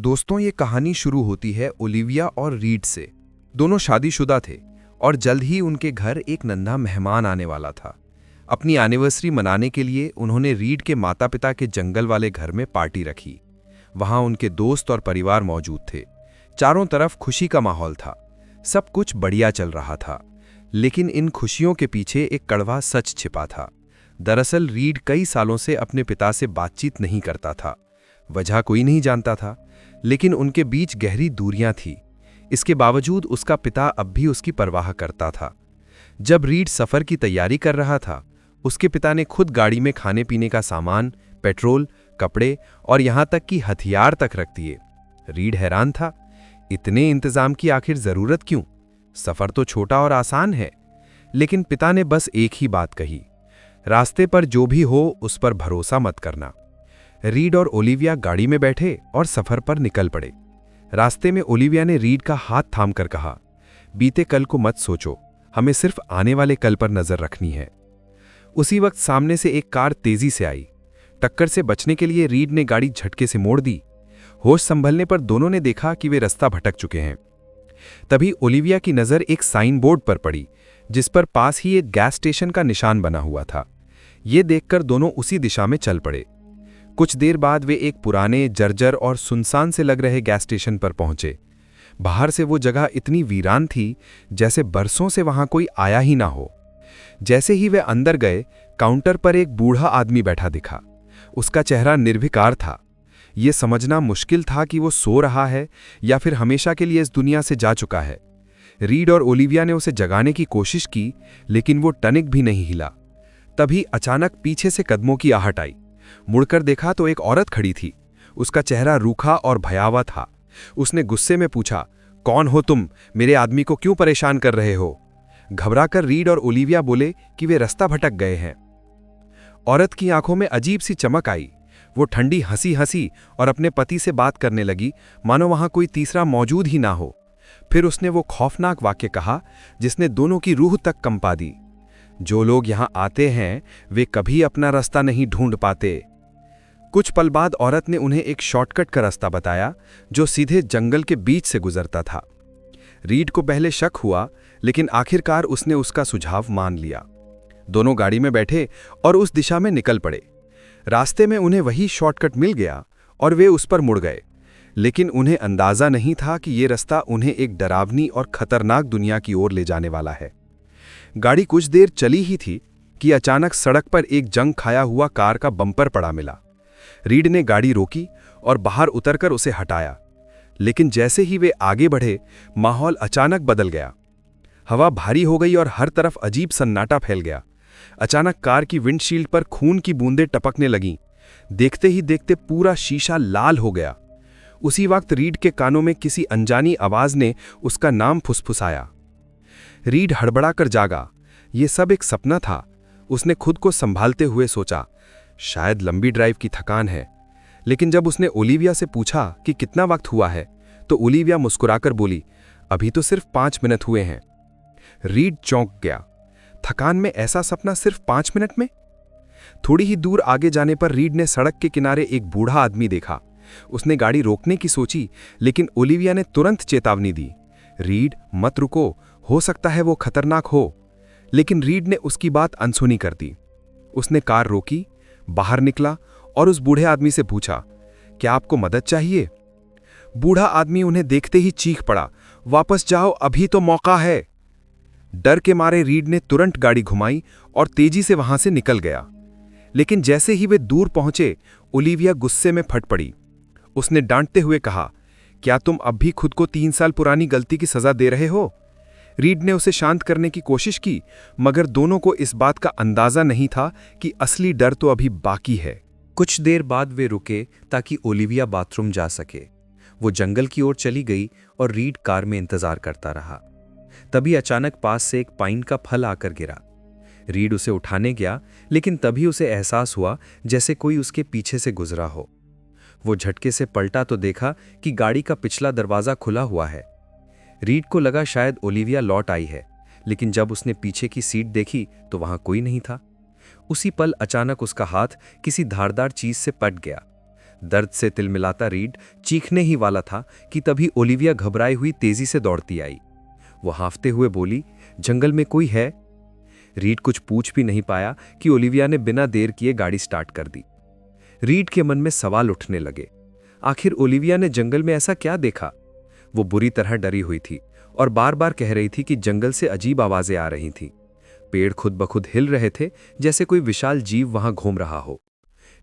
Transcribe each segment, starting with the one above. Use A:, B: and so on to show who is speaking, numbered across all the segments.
A: दोस्तों, ये कहानी शुरू होती है ओलिविया और रीड से। दोनों शादीशुदा थे और जल्द ही उनके घर एक नन्हा मेहमान आने वाला था। अपनी एनिवर्सरी मनाने के लिए उन्होंने रीड के माता पिता के जंगल वाले घर में पार्टी रखी। वहां उनके दोस्त और परिवार मौजूद थे। चारों तरफ खुशी का माहौल था। सब कुछ बढ़िया चल रहा था, लेकिन इन खुशियों के पीछे एक कड़वा सच छिपा था। दरअसल रीड कई सालों से अपने पिता से बातचीत नहीं करता था। वजह कोई नहीं जानता था, लेकिन उनके बीच गहरी दूरियां थी। इसके बावजूद उसका पिता अब भी उसकी परवाह करता था। जब रीड सफर की तैयारी कर रहा था, उसके पिता ने खुद गाड़ी में खाने पीने का सामान, पेट्रोल, कपड़े और यहां तक कि हथियार तक रख दिए। रीड हैरान था, इतने इंतजाम की आखिर जरूरत क्यों? सफर तो छोटा और आसान है। लेकिन पिता ने बस एक ही बात कही, रास्ते पर जो भी हो उस पर भरोसा मत करना। रीड और ओलिविया गाड़ी में बैठे और सफर पर निकल पड़े। रास्ते में ओलिविया ने रीड का हाथ थामकर कहा, बीते कल को मत सोचो, हमें सिर्फ आने वाले कल पर नजर रखनी है। उसी वक्त सामने से एक कार तेजी से आई। टक्कर से बचने के लिए रीड ने गाड़ी झटके से मोड़ दी। होश संभलने पर दोनों ने देखा कि वे रास्ता भटक चुके हैं। तभी ओलिविया की नजर एक साइन बोर्ड पर पड़ी, जिस पर पास ही एक गैस स्टेशन का निशान बना हुआ था। ये देखकर दोनों उसी दिशा में चल पड़े। कुछ देर बाद वे एक पुराने, जर्जर और सुनसान से लग रहे गैस स्टेशन पर पहुंचे। बाहर से वो जगह इतनी वीरान थी जैसे बरसों से वहां कोई आया ही ना हो। जैसे ही वे अंदर गए, काउंटर पर एक बूढ़ा आदमी बैठा दिखा। उसका चेहरा निर्विकार था। ये समझना मुश्किल था कि वो सो रहा है या फिर हमेशा के लिए इस दुनिया से जा चुका है। रीड और ओलिविया ने उसे जगाने की कोशिश की, लेकिन वो टनिक भी नहीं हिला। तभी अचानक पीछे से कदमों की आहट आई। मुड़कर देखा तो एक औरत खड़ी थी। उसका चेहरा रूखा और भयावह था। उसने गुस्से में पूछा, कौन हो तुम? मेरे आदमी को क्यों परेशान कर रहे हो? घबराकर रीड और ओलिविया बोले कि वे रास्ता भटक गए हैं। औरत की आंखों में अजीब सी चमक आई। वो ठंडी हंसी हंसी और अपने पति से बात करने लगी, मानो वहां कोई तीसरा मौजूद ही ना हो। फिर उसने वो खौफनाक वाक्य कहा जिसने दोनों की रूह तक कंपा दी, जो लोग यहां आते हैं वे कभी अपना रास्ता नहीं ढूंढ पाते। कुछ पल बाद औरत ने उन्हें एक शॉर्टकट का रास्ता बताया जो सीधे जंगल के बीच से गुजरता था। रीड को पहले शक हुआ, लेकिन आखिरकार उसने उसका सुझाव मान लिया। दोनों गाड़ी में बैठे और उस दिशा में निकल पड़े। रास्ते में उन्हें वही शॉर्टकट मिल गया और वे उस पर मुड़ गए। लेकिन उन्हें अंदाजा नहीं था कि ये रास्ता उन्हें एक डरावनी और खतरनाक दुनिया की ओर ले जाने वाला है। गाड़ी कुछ देर चली ही थी कि अचानक सड़क पर एक जंग खाया हुआ कार का बम्पर पड़ा मिला। रीड ने गाड़ी रोकी और बाहर उतरकर उसे हटाया, लेकिन जैसे ही वे आगे बढ़े, माहौल अचानक बदल गया। हवा भारी हो गई और हर तरफ अजीब सन्नाटा फैल गया। अचानक कार की विंडशील्ड पर खून की बूंदें टपकने लगीं। देखते ही देखते पूरा शीशा लाल हो गया। उसी वक्त रीड के कानों में किसी अनजानी आवाज ने उसका नाम फुसफुसाया। रीड हड़बड़ाकर जागा। ये सब एक सपना था। उसने खुद को संभालते हुए सोचा, शायद लंबी ड्राइव की थकान है। लेकिन जब उसने ओलिविया से पूछा कि कितना वक्त हुआ है, तो ओलिविया मुस्कुराकर बोली, अभी तो सिर्फ 5 मिनट हुए हैं। रीड चौंक गया। थकान में ऐसा सपना सिर्फ 5 मिनट में? थोड़ी ही दूर आगे जाने पर रीड ने सड़क के किनारे एक बूढ़ा आदमी देखा। उसने गाड़ी रोकने की सोची, लेकिन ओलिविया ने तुरंत चेतावनी दी, रीड मत रुको, हो सकता है वो खतरनाक हो। लेकिन रीड ने उसकी बात अनसुनी कर दी। उसने कार रोकी, बाहर निकला और उस बूढ़े आदमी से पूछा, क्या आपको मदद चाहिए? बूढ़ा आदमी उन्हें देखते ही चीख पड़ा, वापस जाओ, अभी तो मौका है। डर के मारे रीड ने तुरंत गाड़ी घुमाई और तेजी से वहां से निकल गया। लेकिन जैसे ही वे दूर पहुंचे, ओलिविया गुस्से में फट पड़ी। उसने डांटते हुए कहा, क्या तुम अब भी खुद को 3 साल पुरानी गलती की सजा दे रहे हो? रीड ने उसे शांत करने की कोशिश की, मगर दोनों को इस बात का अंदाजा नहीं था कि असली डर तो अभी बाकी है। कुछ देर बाद वे रुके ताकि ओलिविया बाथरूम जा सके। वो जंगल की ओर चली गई और रीड कार में इंतजार करता रहा। तभी अचानक पास से एक पाइन का फल आकर गिरा। रीड उसे उठाने गया, लेकिन तभी उसे एहसास हुआ जैसे कोई उसके पीछे से गुजरा हो। वो झटके से पलटा तो देखा कि गाड़ी का पिछला दरवाजा खुला हुआ है। रीड को लगा शायद ओलिविया लौट आई है, लेकिन जब उसने पीछे की सीट देखी तो वहां कोई नहीं था। उसी पल अचानक उसका हाथ किसी धारदार चीज से पट गया। दर्द से तिलमिलाता रीड चीखने ही वाला था कि तभी ओलिविया घबराई हुई तेजी से दौड़ती आई। वो हांफते हुए बोली, जंगल में कोई है? रीड कुछ पूछ भी नहीं पाया कि ओलिविया ने बिना देर किए गाड़ी स्टार्ट कर दी। रीड के मन में सवाल उठने लगे। आखिर ओलिविया ने जंगल में ऐसा क्या देखा? वो बुरी तरह डरी हुई थी और बार बार कह रही थी कि जंगल से अजीब आवाजें आ रही थीं। पेड़ खुद ब खुद हिल रहे थे, जैसे कोई विशाल जीव वहां घूम रहा हो।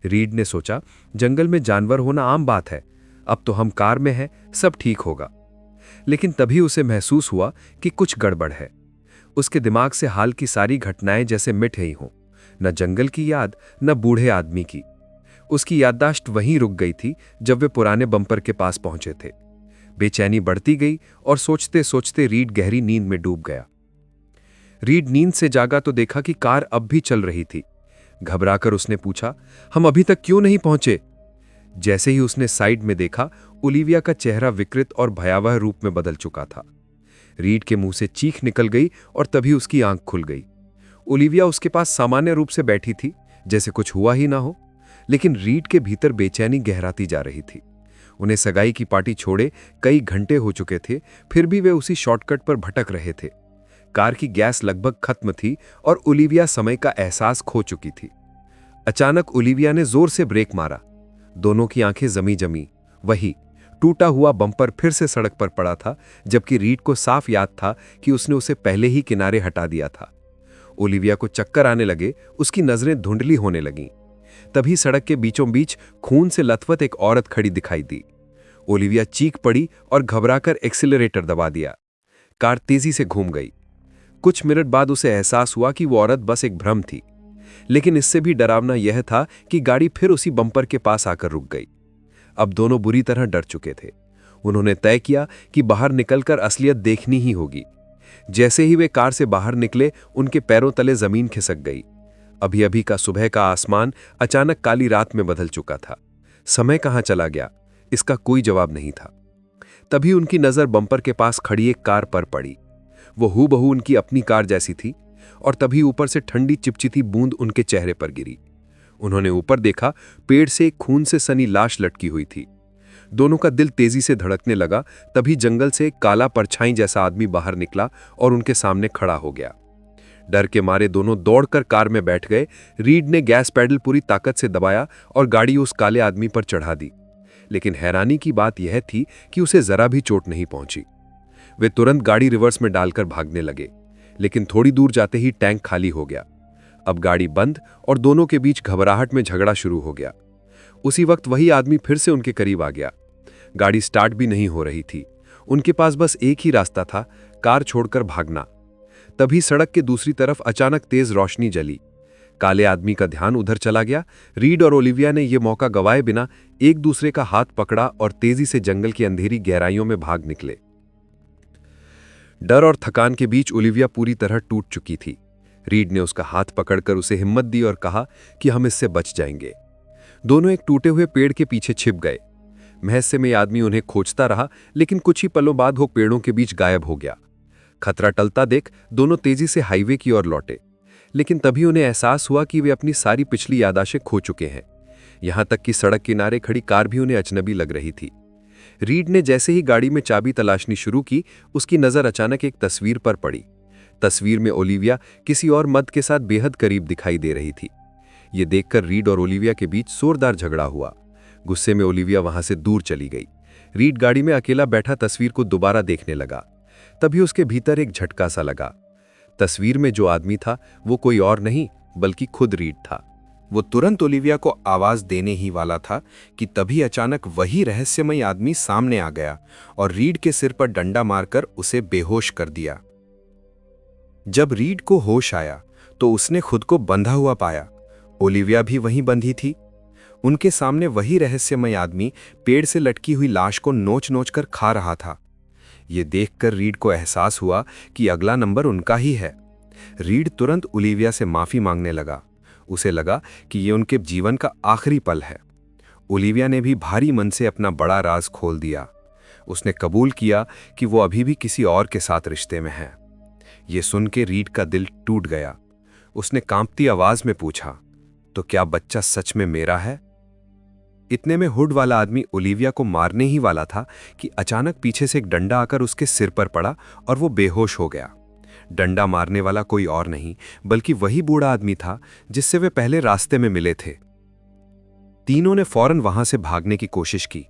A: रीड ने सोचा, जंगल में जानवर होना आम बात है, अब तो हम कार में हैं, सब ठीक होगा। लेकिन तभी उसे महसूस हुआ कि कुछ गड़बड़ है। उसके दिमाग से हाल की सारी घटनाएं जैसे मिट गई हों, न जंगल की याद, न बूढ़े आदमी की। उसकी याददाश्त वहीं रुक गई थी जब वे पुराने बम्पर के पास पहुंचे थे। बेचैनी बढ़ती गई और सोचते सोचते रीड गहरी नींद में डूब गया। रीड नींद से जागा तो देखा कि कार अब भी चल रही थी। घबराकर उसने पूछा, हम अभी तक क्यों नहीं पहुंचे? जैसे ही उसने साइड में देखा, ओलिविया का चेहरा विकृत और भयावह रूप में बदल चुका था। रीड के मुंह से चीख निकल गई और तभी उसकी आंख खुल गई। ओलिविया उसके पास सामान्य रूप से बैठी थी, जैसे कुछ हुआ ही ना हो। लेकिन रीड के भीतर बेचैनी गहराती जा रही थी। उन्हें सगाई की पार्टी छोड़े कई घंटे हो चुके थे, फिर भी वे उसी शॉर्टकट पर भटक रहे थे। कार की गैस लगभग खत्म थी और ओलिविया समय का एहसास खो चुकी थी। अचानक ओलिविया ने जोर से ब्रेक मारा। दोनों की आंखें जमी जमी। वही टूटा हुआ बम्पर फिर से सड़क पर पड़ा था, जबकि रीड को साफ याद था कि उसने उसे पहले ही किनारे हटा दिया था। ओलिविया को चक्कर आने लगे, उसकी नजरें धुंधली होने लगीं। तभी सड़क के बीचों बीच खून से लथपथ एक औरत खड़ी दिखाई दी। ओलिविया चीख पड़ी और घबराकर एक्सीलरेटर दबा दिया। कार तेजी से घूम गई। कुछ मिनट बाद उसे एहसास हुआ कि वो औरत बस एक भ्रम थी। लेकिन इससे भी डरावना यह था कि गाड़ी फिर उसी बम्पर के पास आकर रुक गई। अब दोनों बुरी तरह डर चुके थे। उन्होंने तय किया कि बाहर निकलकर असलियत देखनी ही होगी। जैसे ही वे कार से बाहर निकले, उनके पैरों तले जमीन खिसक गई। अभी अभी का सुबह का आसमान अचानक काली रात में बदल चुका था। समय कहां चला गया, इसका कोई जवाब नहीं था। तभी उनकी नजर बम्पर के पास खड़ी एक कार पर पड़ी। वो हूबहू उनकी अपनी कार जैसी थी और तभी ऊपर से ठंडी चिपचिती बूंद उनके चेहरे पर गिरी। उन्होंने ऊपर देखा, पेड़ से एक खून से सनी लाश लटकी हुई थी। दोनों का दिल तेजी से धड़कने लगा। तभी जंगल से एक काला परछाई जैसा आदमी बाहर निकला और उनके सामने खड़ा हो गया। डर के मारे दोनों दौड़कर कार में बैठ गए। रीड ने गैस पैडल पूरी ताकत से दबाया और गाड़ी उस काले आदमी पर चढ़ा दी। लेकिन हैरानी की बात यह थी कि उसे जरा भी चोट नहीं पहुंची। वे तुरंत गाड़ी रिवर्स में डालकर भागने लगे, लेकिन थोड़ी दूर जाते ही टैंक खाली हो गया। अब गाड़ी बंद और दोनों के बीच घबराहट में झगड़ा शुरू हो गया। उसी वक्त वही आदमी फिर से उनके करीब आ गया। गाड़ी स्टार्ट भी नहीं हो रही थी। उनके पास बस एक ही रास्ता था, कार छोड़कर भागना। तभी सड़क के दूसरी तरफ अचानक तेज रोशनी जली। काले आदमी का ध्यान उधर चला गया। रीड और ओलिविया ने यह मौका गंवाए बिना एक दूसरे का हाथ पकड़ा और तेजी से जंगल की अंधेरी गहराइयों में भाग निकले। डर और थकान के बीच ओलिविया पूरी तरह टूट चुकी थी। रीड ने उसका हाथ पकड़कर उसे हिम्मत दी और कहा कि हम इससे बच जाएंगे। दोनों एक टूटे हुए पेड़ के पीछे छिप गए। महस्य में आदमी उन्हें खोजता रहा, लेकिन कुछ ही पलों बाद वो पेड़ों के बीच गायब हो गया। खतरा टलता देख दोनों तेजी से हाईवे की ओर लौटे, लेकिन तभी उन्हें एहसास हुआ कि वे अपनी सारी पिछली यादाशें खो चुके हैं। यहां तक कि सड़क किनारे खड़ी कार भी उन्हें अजनबी लग रही थी। रीड ने जैसे ही गाड़ी में चाबी तलाशनी शुरू की, उसकी नजर अचानक एक तस्वीर पर पड़ी। तस्वीर में ओलिविया किसी और मर्द के साथ बेहद करीब दिखाई दे रही थी। ये देखकर रीड और ओलिविया के बीच जोरदार झगड़ा हुआ। गुस्से में ओलिविया वहां से दूर चली गई। रीड गाड़ी में अकेला बैठा तस्वीर को दोबारा देखने लगा। तभी उसके भीतर एक झटका सा लगा। तस्वीर में जो आदमी था वो कोई और नहीं बल्कि खुद रीड था। वो तुरंत ओलिविया को आवाज देने ही वाला था कि तभी अचानक वही रहस्यमयी आदमी सामने आ गया और रीड के सिर पर डंडा मारकर उसे बेहोश कर दिया। जब रीड को होश आया तो उसने खुद को बंधा हुआ पाया। ओलिविया भी वहीं बंधी थी। उनके सामने वही रहस्यमय आदमी पेड़ से लटकी हुई लाश को नोच नोच कर खा रहा था। ये देखकर रीड को एहसास हुआ कि अगला नंबर उनका ही है। रीड तुरंत ओलिविया से माफी मांगने लगा। उसे लगा कि ये उनके जीवन का आखिरी पल है। ओलिविया ने भी भारी मन से अपना बड़ा राज खोल दिया। उसने कबूल किया कि वो अभी भी किसी और के साथ रिश्ते में है। ये सुन के रीड का दिल टूट गया। उसने कांपती आवाज में पूछा, तो क्या बच्चा सच में मेरा है? इतने में हुड वाला आदमी ओलिविया को मारने ही वाला था कि अचानक पीछे से एक डंडा आकर उसके सिर पर पड़ा और वो बेहोश हो गया। डंडा मारने वाला कोई और नहीं बल्कि वही बूढ़ा आदमी था जिससे वे पहले रास्ते में मिले थे। तीनों ने फौरन वहां से भागने की कोशिश की।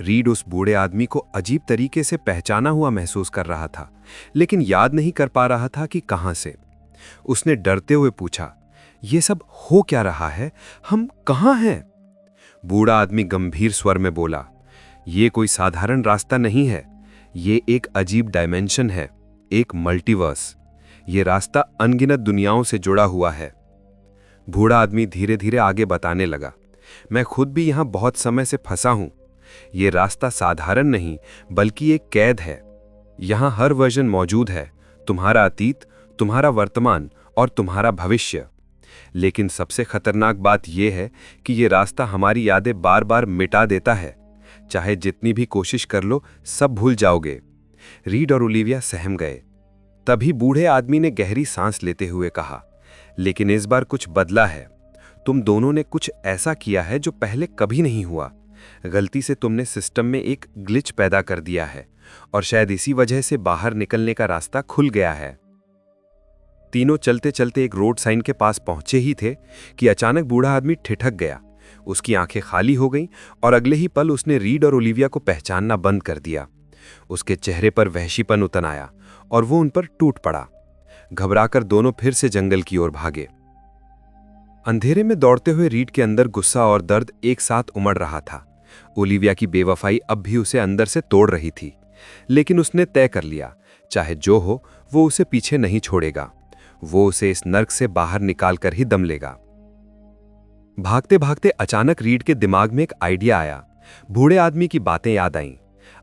A: रीड उस बूढ़े आदमी को अजीब तरीके से पहचाना हुआ महसूस कर रहा था, लेकिन याद नहीं कर पा रहा था कि कहां से। उसने डरते हुए पूछा, "यह सब हो क्या रहा है? हम कहां हैं?" बूढ़ा आदमी गंभीर स्वर में बोला, "यह कोई साधारण रास्ता नहीं है। ये एक अजीब डायमेंशन है, एक मल्टीवर्स। ये रास्ता अनगिनत दुनियाओं से जुड़ा हुआ है।" बूढ़ा आदमी धीरे धीरे आगे बताने लगा, "मैं खुद भी यहां बहुत समय से फंसा हूं। ये रास्ता साधारण नहीं बल्कि एक कैद है। यहां हर वर्जन मौजूद है, तुम्हारा अतीत, तुम्हारा वर्तमान और तुम्हारा भविष्य। लेकिन सबसे खतरनाक बात यह है कि यह रास्ता हमारी यादें बार बार मिटा देता है। चाहे जितनी भी कोशिश कर लो, सब भूल जाओगे।" रीड और ओलिविया सहम गए। तभी बूढ़े आदमी ने गहरी सांस लेते हुए कहा, "लेकिन इस बार कुछ बदला है। तुम दोनों ने कुछ ऐसा किया है जो पहले कभी नहीं हुआ। गलती से तुमने सिस्टम में एक ग्लिच पैदा कर दिया है और शायद इसी वजह से बाहर निकलने का रास्ता खुल गया है।" तीनों चलते चलते एक रोड साइन के पास पहुंचे ही थे कि अचानक बूढ़ा आदमी ठिठक गया। उसकी आंखें खाली हो गईं और अगले ही पल उसने रीड और ओलिविया को पहचानना बंद कर दिया। उसके चेहरे पर वहशीपन उतर आया और वो उन पर टूट पड़ा। घबराकर दोनों फिर से जंगल की ओर भागे। अंधेरे में दौड़ते हुए रीड के अंदर गुस्सा और दर्द एक साथ उमड़ रहा था। ओलिविया की बेवफाई अब भी उसे अंदर से तोड़ रही थी, लेकिन उसने तय कर लिया, चाहे जो हो वो उसे पीछे नहीं छोड़ेगा। वो उसे इस नर्क से बाहर निकालकर ही दम लेगा। भागते भागते अचानक रीड के दिमाग में एक आइडिया आया। बूढ़े आदमी की बातें याद आईं।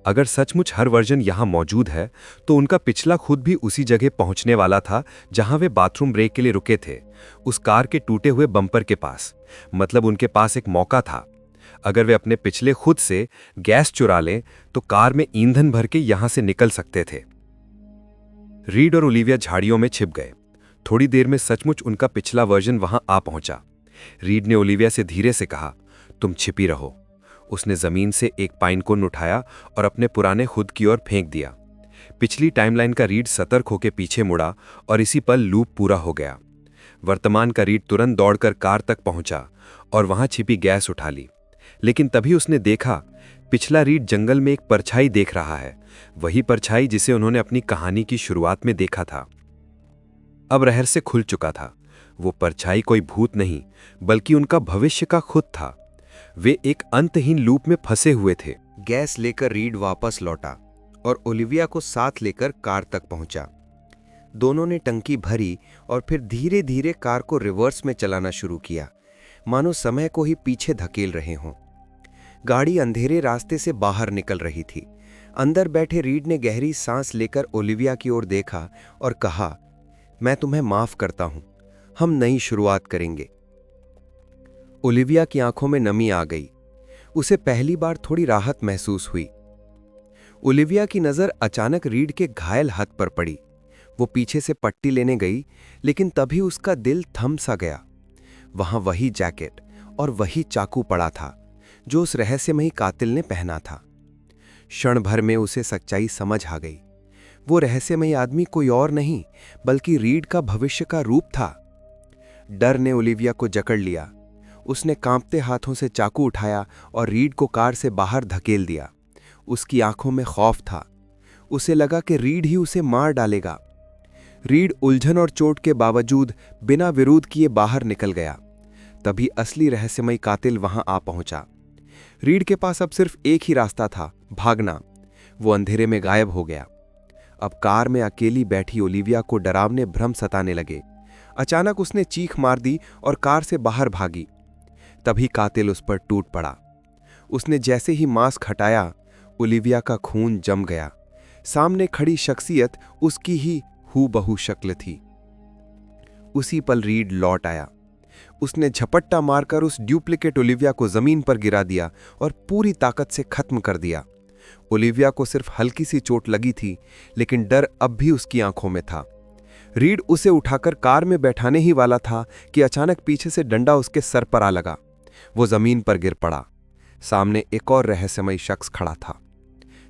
A: अगर सचमुच हर वर्जन यहां मौजूद है तो उनका पिछला खुद भी उसी जगह पहुंचने वाला था जहां वे बाथरूम ब्रेक के लिए रुके थे, उस कार के टूटे हुए बम्पर के पास। मतलब उनके पास एक मौका था। अगर वे अपने पिछले खुद से गैस चुरा लें तो कार में ईंधन भर के यहां से निकल सकते थे। रीड और ओलिविया झाड़ियों में छिप गए। थोड़ी देर में सचमुच उनका पिछला वर्जन वहां आ पहुंचा। रीड ने ओलिविया से धीरे से कहा, "तुम छिपी रहो।" उसने जमीन से एक पाइन कोन उठाया और अपने पुराने खुद की ओर फेंक दिया। पिछली टाइमलाइन का रीड सतर्क होकर पीछे मुड़ा और इसी पल लूप पूरा हो गया। वर्तमान का रीड तुरंत दौड़कर कार तक पहुंचा और वहां छिपी गैस उठा ली। लेकिन तभी उसने देखा, पिछला रीड जंगल में एक परछाई देख रहा है, वही परछाई जिसे उन्होंने अपनी कहानी की शुरुआत में देखा था। अब रहस्य खुल चुका था। वो परछाई कोई भूत नहीं बल्कि उनका भविष्य का खुद था। वे एक अंतहीन लूप में फंसे हुए थे।
B: गैस लेकर रीड वापस लौटा और ओलिविया को साथ लेकर कार तक पहुंचा। दोनों ने टंकी भरी और फिर धीरे धीरे कार को रिवर्स में चलाना शुरू किया, मानो समय को ही पीछे धकेल रहे हों। गाड़ी अंधेरे रास्ते से बाहर निकल रही थी। अंदर बैठे रीड ने गहरी सांस लेकर ओलिविया की ओर देखा और कहा, "मैं तुम्हें माफ करता हूं, हम नई शुरुआत करेंगे।" ओलिविया की आंखों में नमी आ गई। उसे पहली बार थोड़ी राहत महसूस हुई। ओलिविया की नजर अचानक रीड के घायल हाथ पर पड़ी। वो पीछे से पट्टी लेने गई, लेकिन तभी उसका दिल थम सा गया। वहां वही जैकेट और वही चाकू पड़ा था जो उस रहस्यमयी कातिल ने पहना था। क्षण भर में उसे सच्चाई समझ आ गई। वो रहस्यमयी आदमी कोई और नहीं बल्कि रीड का भविष्य का रूप था। डर ने ओलिविया को जकड़ लिया। उसने कांपते हाथों से चाकू उठाया और रीड को कार से बाहर धकेल दिया। उसकी आंखों में खौफ था। उसे लगा कि रीड ही उसे मार डालेगा। रीड उलझन और चोट के बावजूद बिना विरोध किए बाहर निकल गया। तभी असली रहस्यमयी कातिल वहां आ पहुंचा। रीड के पास अब सिर्फ एक ही रास्ता था, भागना। वो अंधेरे में गायब हो गया। अब कार में अकेली बैठी ओलिविया को डरावने भ्रम सताने लगे। अचानक उसने चीख मार दी और कार से बाहर भागी। तभी कातिल उस पर टूट पड़ा। उसने जैसे ही मास्क हटाया, ओलिविया का खून जम गया। सामने खड़ी शख्सियत उसकी ही हूबहू शक्ल थी। उसी पल रीड लौट आया। उसने झपट्टा मारकर उस डुप्लीकेट ओलिविया को जमीन पर गिरा दिया और पूरी ताकत से खत्म कर दिया। ओलिविया को सिर्फ हल्की सी चोट लगी थी, लेकिन डर अब भी उसकी आंखों में था। रीड उसे उठाकर कार में बैठाने ही वाला था कि अचानक पीछे से डंडा उसके सर पर आ लगा। वो जमीन पर गिर पड़ा।
A: सामने एक और रहस्यमयी शख्स खड़ा था।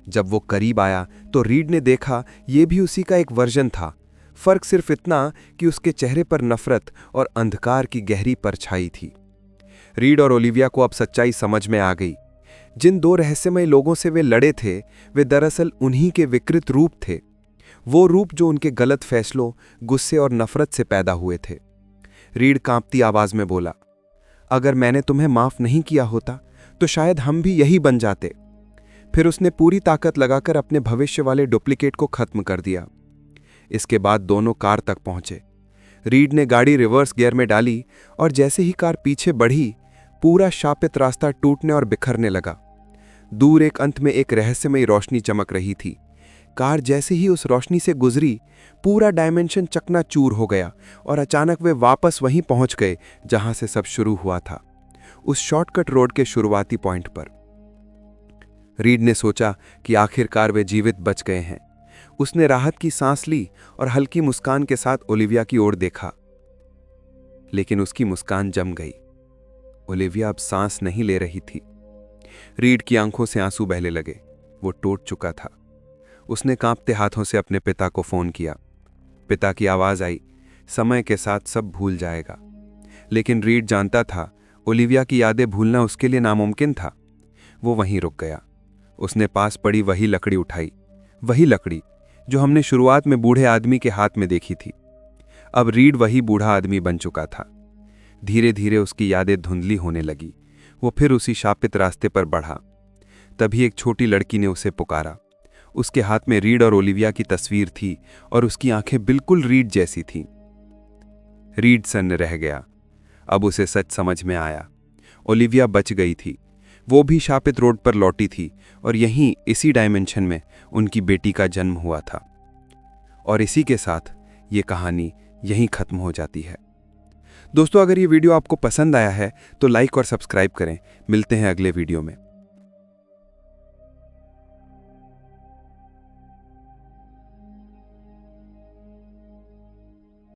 A: जब वो करीब आया तो रीड ने देखा ये भी उसी का एक वर्जन था। फर्क सिर्फ इतना कि उसके चेहरे पर नफरत और अंधकार की गहरी परछाई थी। रीड और ओलिविया को अब सच्चाई समझ में आ गई। जिन दो रहस्यमय लोगों से वे लड़े थे, वे दरअसल उन्हीं के विकृत रूप थे। वो रूप जो उनके गलत फैसलों, गुस्से और नफरत से पैदा हुए थे। रीड कांपती आवाज में बोला, अगर मैंने तुम्हें माफ नहीं किया होता तो शायद हम भी यही बन जाते। फिर उसने पूरी ताकत लगाकर अपने भविष्य वाले डुप्लीकेट को खत्म कर दिया। इसके बाद दोनों कार तक पहुंचे। रीड ने गाड़ी रिवर्स गियर में डाली और जैसे ही कार पीछे बढ़ी, पूरा शापित रास्ता टूटने और बिखरने लगा। दूर एक अंत में एक रहस्यमयी रोशनी चमक रही थी। कार जैसे ही उस रोशनी से गुजरी, पूरा डायमेंशन चकनाचूर हो गया और अचानक वे वापस वहीं पहुंच गए जहां से सब शुरू हुआ था, उस शॉर्टकट रोड के शुरुआती पॉइंट पर। रीड ने सोचा कि आखिरकार वे जीवित बच गए हैं। उसने राहत की सांस ली और हल्की मुस्कान के साथ ओलिविया की ओर देखा। लेकिन उसकी मुस्कान जम गई। ओलिविया अब सांस नहीं ले रही थी। रीड की आंखों से आंसू बहने लगे। वो टूट चुका था। उसने कांपते हाथों से अपने पिता को फोन किया। पिता की आवाज आई, समय के साथ सब भूल जाएगा। लेकिन रीड जानता था ओलिविया की यादें भूलना उसके लिए नामुमकिन था। वो वहीं रुक गया। उसने पास पड़ी वही लकड़ी उठाई, वही लकड़ी जो हमने शुरुआत में बूढ़े आदमी के हाथ में देखी थी। अब रीड वही बूढ़ा आदमी बन चुका था। धीरे धीरे उसकी यादें धुंधली होने लगी। वो फिर उसी शापित रास्ते पर बढ़ा। तभी एक छोटी लड़की ने उसे पुकारा। उसके हाथ में रीड और ओलिविया की तस्वीर थी और उसकी आंखें बिल्कुल रीड जैसी थीं। रीड सन्न रह गया। अब उसे सच समझ में आया। ओलिविया बच गई थी। वो भी शापित रोड पर लौटी थी और यहीं इसी डायमेंशन में उनकी बेटी का जन्म हुआ था। और इसी के साथ ये कहानी यहीं खत्म हो जाती है। दोस्तों, अगर ये वीडियो आपको पसंद आया है तो लाइक और सब्सक्राइब करें। मिलते हैं अगले वीडियो में।